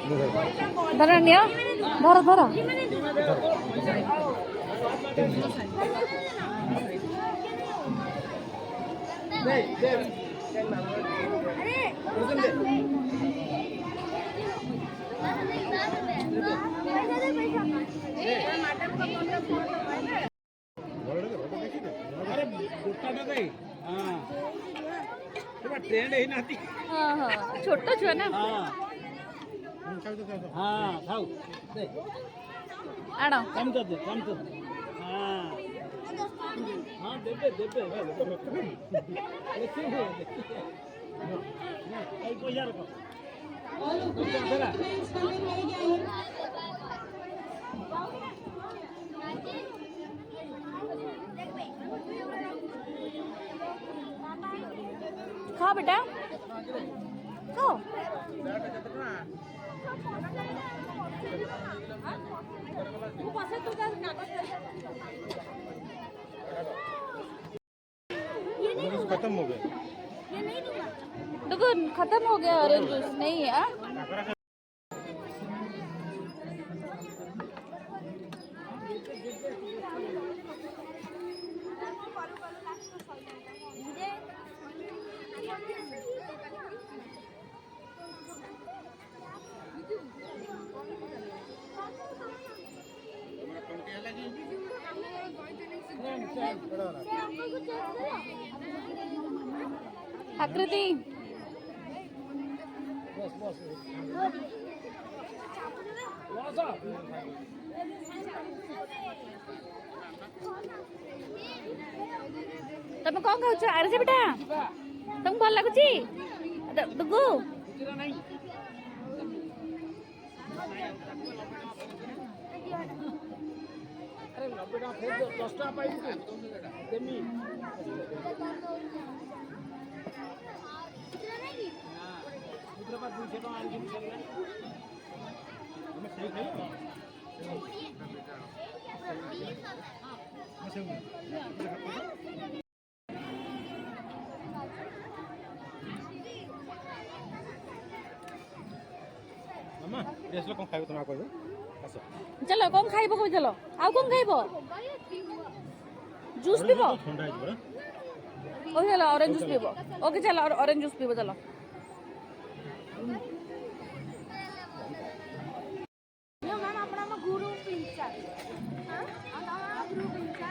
ଧର ନିଅ ଧର ଧର छोट छुआ ना आण खा बेटा खाओ खत्म हो गया देखो खत्म हो गया ऑरेंज जूस नहीं है आकृति तुम कौन खाऊ आर से बेटा तुमको भल लगुच दुगु मामा देश लोग कौन खाइबो तुम कहबो आसो चलो कौन खाइबो कह चलो आउ कौन खाइबो जूस पीबो ठंडा है बड़ा ओ चलो ऑरेंज जूस पीबो ओके चलो ऑरेंज जूस पीबो चलो यो मैम अपना गुरु पिंचा हां अपना गुरु पिंचा